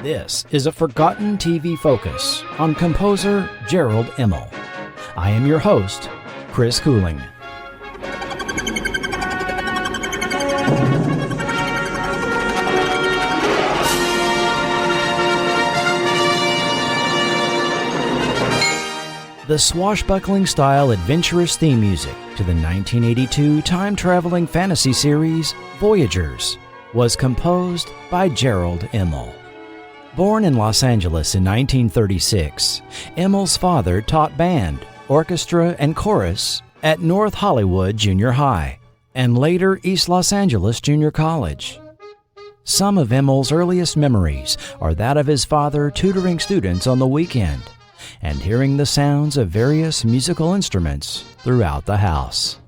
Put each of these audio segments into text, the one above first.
This is a forgotten TV focus on composer Jerrold Immel. I am your host, Chris Cooling. The swashbuckling-style adventurous theme music to the 1982 time-traveling fantasy series Voyagers was composed by Jerrold Immel. Born in Los Angeles in 1936, Immel's father taught band, orchestra, and chorus at North Hollywood Junior High and later East Los Angeles Junior College. Some of Immel's earliest memories are that of his father tutoring students on the weekend and hearing the sounds of various musical instruments throughout the house.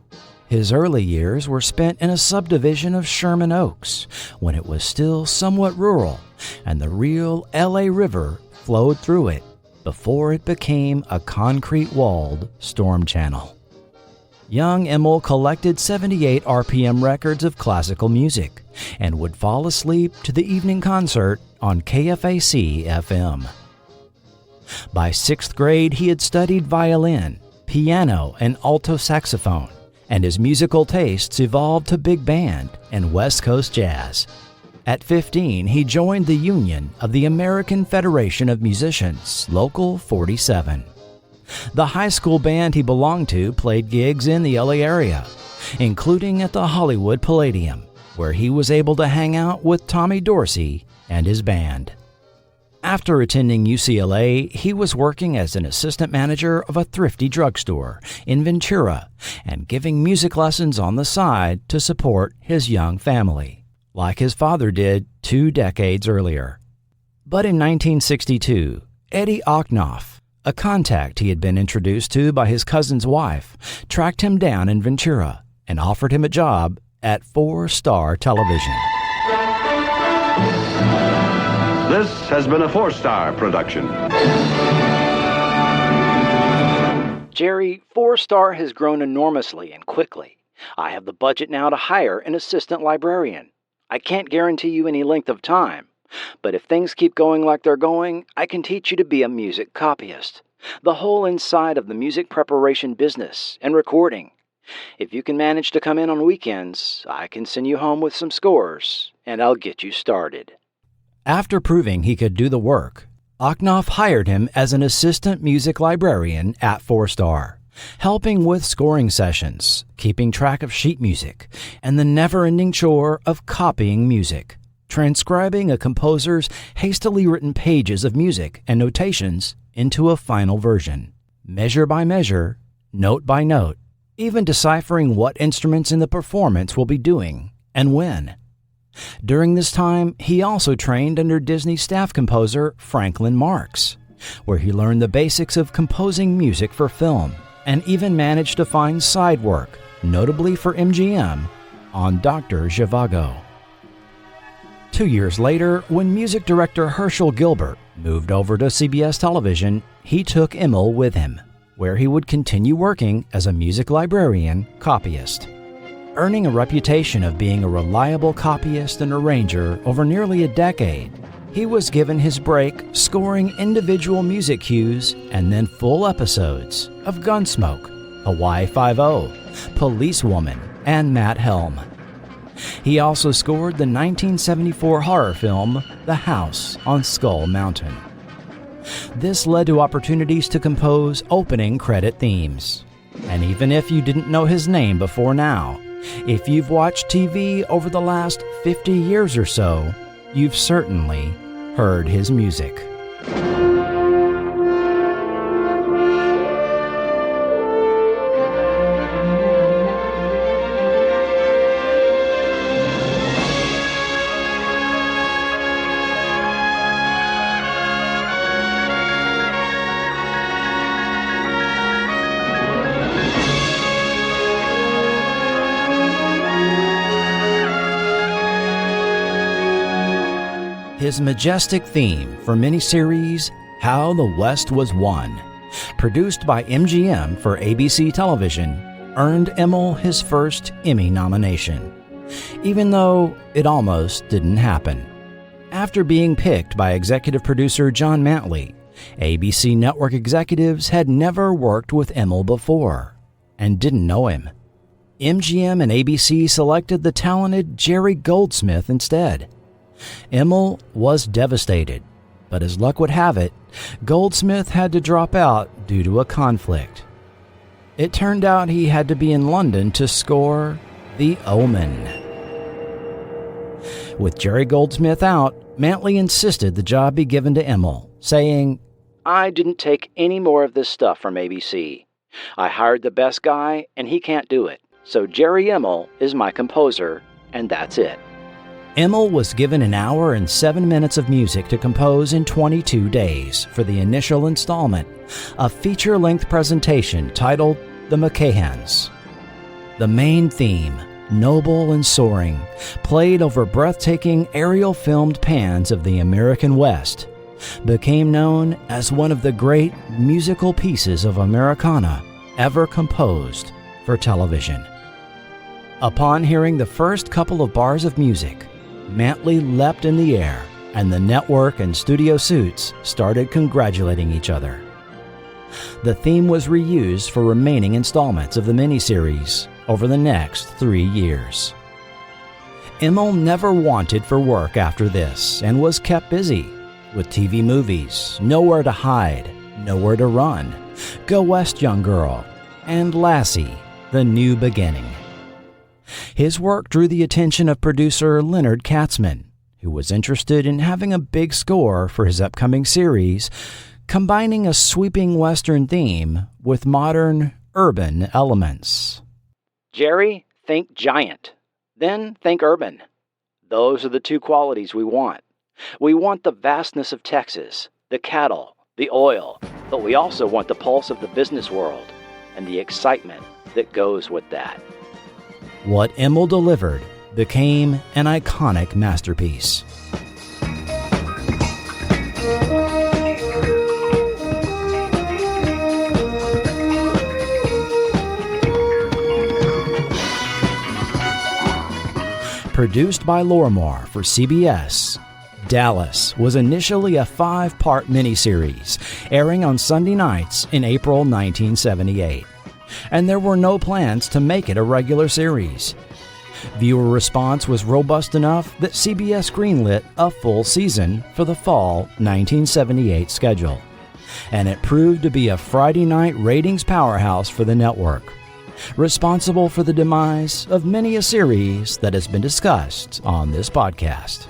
His early years were spent in a subdivision of Sherman Oaks when it was still somewhat rural and the real LA River flowed through it before it became a concrete-walled storm channel. Young Immel collected 78 RPM records of classical music and would fall asleep to the evening concert on KFAC-FM. By 6th grade, he had studied violin, piano, and alto saxophone, and his musical tastes evolved to big band and West Coast jazz. At 15, he joined the Union of the American Federation of Musicians, Local 47. The high school band he belonged to played gigs in the LA area, including at the Hollywood Palladium, where he was able to hang out with Tommy Dorsey and his band. After attending UCLA, he was working as an assistant manager of a thrifty drugstore in Ventura and giving music lessons on the side to support his young family, like his father did 2 decades earlier. But in 1962, Eddie Ochnoff, a contact he had been introduced to by his cousin's wife, tracked him down in Ventura and offered him a job at 4 Star Television. This has been a 4-Star production. Jerry, 4 Star has grown enormously and quickly. I have the budget now to hire an assistant librarian. I can't guarantee you any length of time, but if things keep going like they're going, I can teach you to be a music copyist. The whole inside of the music preparation business and recording. If you can manage to come in on weekends, I can send you home with some scores, and I'll get you started. After proving he could do the work, Ochnoff hired him as an assistant music librarian at 4 Star, helping with scoring sessions, keeping track of sheet music, and the never-ending chore of copying music, transcribing a composer's hastily written pages of music and notations into a final version, measure by measure, note by note, even deciphering what instruments in the performance will be doing and when. During this time, he also trained under Disney staff composer Franklin Marks, where he learned the basics of composing music for film and even managed to find side work, notably for MGM, on Dr. Zhivago. 2 years later, when music director Herschel Gilbert moved over to CBS television, he took Immel with him, where he would continue working as a music librarian copyist. Earning a reputation of being a reliable copyist and arranger over nearly a decade, he was given his break scoring individual music cues and then full episodes of Gunsmoke, Hawaii Five-0, Policewoman, and Matt Helm. He also scored the 1974 horror film The House on Skull Mountain. This led to opportunities to compose opening credit themes. And even if you didn't know his name before now, if you've watched TV over the last 50 years or so, you've certainly heard his music. His majestic theme for miniseries How the West Was Won, produced by MGM for ABC television, earned Immel his first Emmy nomination, even though it almost didn't happen. After being picked by executive producer John Mantley, ABC network executives had never worked with Immel before and didn't know him. MGM and ABC selected the talented Jerry Goldsmith instead. Immel was devastated, but as luck would have it, Goldsmith had to drop out due to a conflict. It turned out he had to be in London to score The Omen. With Jerry Goldsmith out, Mantley insisted the job be given to Immel, saying, "I didn't take any more of this stuff from ABC. I hired the best guy, and he can't do it. So Jerry Immel is my composer, and that's it." Immel was given an hour and 7 minutes of music to compose in 22 days for the initial installment, a feature-length presentation titled The McCahans. The main theme, noble and soaring, played over breathtaking aerial-filmed pans of the American West, became known as one of the great musical pieces of Americana ever composed for television. Upon hearing the first couple of bars of music, Mantley leapt in the air, and the network and studio suits started congratulating each other. The theme was reused for remaining installments of the miniseries over the next 3 years. Immel never wanted for work after this and was kept busy with TV movies, Nowhere to Hide, Nowhere to Run, Go West Young Girl, and Lassie, The New Beginning. His work drew the attention of producer Leonard Katzman, who was interested in having a big score for his upcoming series, combining a sweeping Western theme with modern, urban elements. Jerry, think giant. Then think urban. Those are the two qualities we want. We want the vastness of Texas, the cattle, the oil, but we also want the pulse of the business world and the excitement that goes with that. What Immel delivered became an iconic masterpiece. Produced by Lorimar for CBS, Dallas was initially a 5-part miniseries airing on Sunday nights in April 1978, and there were no plans to make it a regular series. Viewer response was robust enough that CBS greenlit a full season for the fall 1978 schedule, and it proved to be a Friday night ratings powerhouse for the network, responsible for the demise of many a series that has been discussed on this podcast.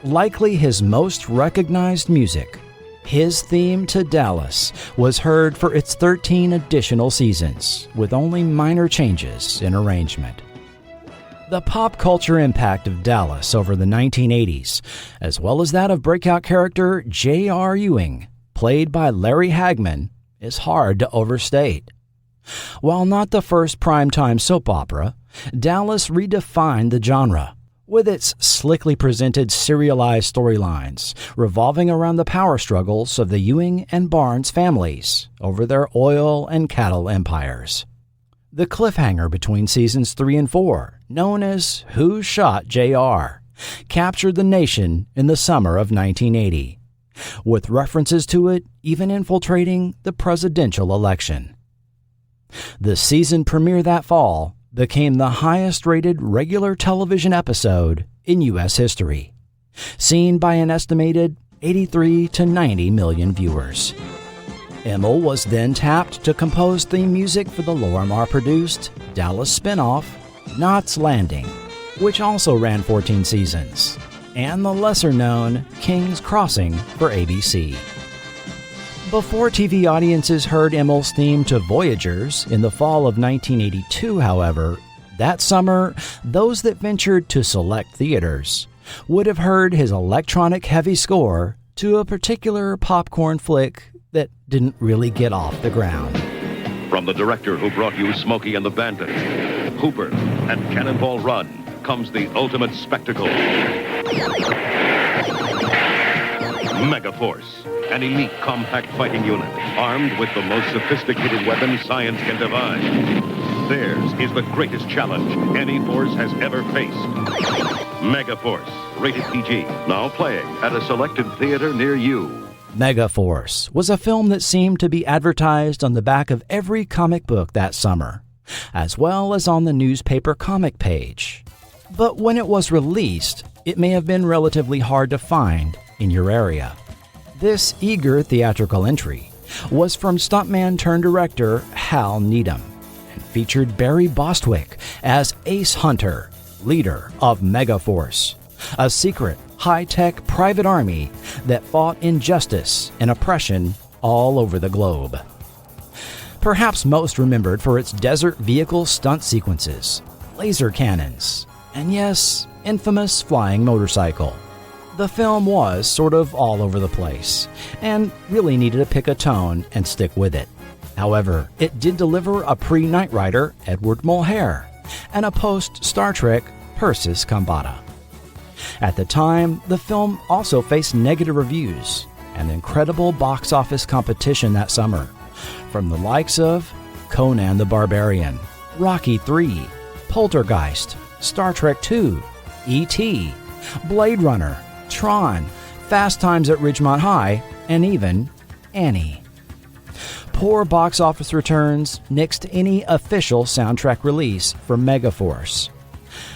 Likely his most recognized music, his theme to Dallas was heard for its 13 additional seasons, with only minor changes in arrangement. The pop culture impact of Dallas over the 1980s, as well as that of breakout character J.R. Ewing, played by Larry Hagman, is hard to overstate. While not the first primetime soap opera, Dallas redefined the genre, with its slickly presented serialized storylines revolving around the power struggles of the Ewing and Barnes families over their oil and cattle empires. The cliffhanger between seasons 3 and 4, known as Who Shot J.R., captured the nation in the summer of 1980, with references to it even infiltrating the presidential election. The season premiere that fall became the highest-rated regular television episode in U.S. history, seen by an estimated 83 to 90 million viewers. Immel was then tapped to compose theme music for the Lorimar-produced Dallas spinoff, Knots Landing, which also ran 14 seasons, and the lesser-known King's Crossing for ABC. Before TV audiences heard Immel's theme to Voyagers in the fall of 1982, however, that summer, those that ventured to select theaters would have heard his electronic heavy score to a particular popcorn flick that didn't really get off the ground. From the director who brought you Smokey and the Bandit, Hooper, and Cannonball Run comes the ultimate spectacle. Megaforce, an elite compact fighting unit armed with the most sophisticated weapons science can devise. Theirs is the greatest challenge any force has ever faced. Megaforce, rated PG, now playing at a selected theater near you. Megaforce was a film that seemed to be advertised on the back of every comic book that summer, as well as on the newspaper comic page. But when it was released, it may have been relatively hard to find in your area. This eager theatrical entry was from stuntman turned director Hal Needham and featured Barry Bostwick as Ace Hunter, leader of Megaforce, a secret, high-tech private army that fought injustice and oppression all over the globe. Perhaps most remembered for its desert vehicle stunt sequences, laser cannons, and yes, infamous flying motorcycle. The film was sort of all over the place, and really needed to pick a tone and stick with it. However, it did deliver a pre-Knight Rider Edward Mulhare, and a post-Star Trek Persis Khambatta. At the time, the film also faced negative reviews and incredible box office competition that summer, from the likes of Conan the Barbarian, Rocky III, Poltergeist, Star Trek II, E.T., Blade Runner, Tron, Fast Times at Ridgemont High, and even Annie. Poor box office returns nixed any official soundtrack release for Megaforce,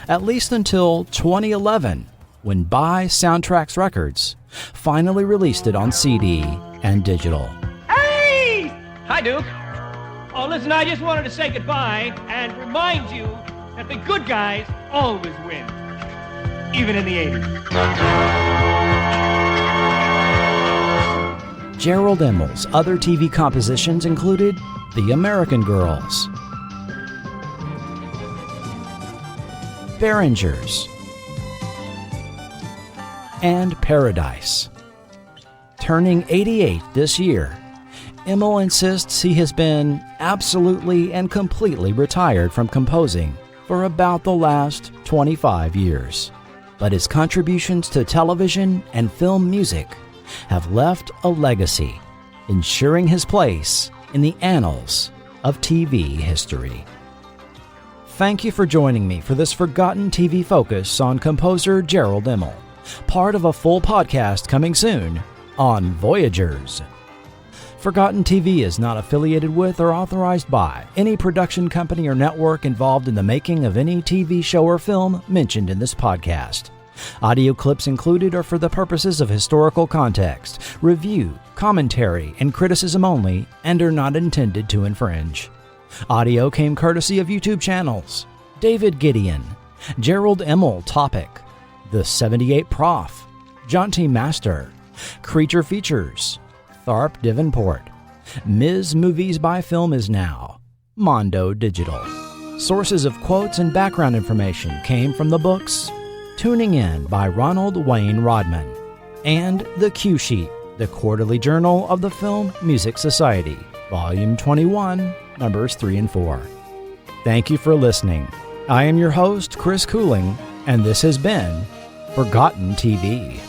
at least until 2011, when By Soundtracks Records finally released it on CD and digital. Hey! Hi, Duke. Oh, listen, I just wanted to say goodbye and remind you that the good guys always win, even in the 80s. Jerrold Immel's other TV compositions included The American Girls, Voyagers, and Paradise. Turning 88 this year, Immel insists he has been absolutely and completely retired from composing for about the last 25 years. But his contributions to television and film music have left a legacy, ensuring his place in the annals of TV history. Thank you for joining me for this forgotten TV focus on composer Jerrold Immel, part of a full podcast coming soon on Voyagers. Forgotten TV is not affiliated with or authorized by any production company or network involved in the making of any TV show or film mentioned in this podcast. Audio clips included are for the purposes of historical context, review, commentary, and criticism only, and are not intended to infringe. Audio came courtesy of YouTube channels David Gideon, Jerrold Immel Topic, The 78 Prof, John T. Master, Creature Features, Tharp Davenport, Ms. Movies by Film Is Now, Mondo Digital. Sources of quotes and background information came from the books Tuning In by Ronald Wayne Rodman and The Q Sheet, the quarterly journal of the Film Music Society, Volume 21, Numbers 3 and 4. Thank you for listening. I am your host, Chris Cooling, and this has been Forgotten TV.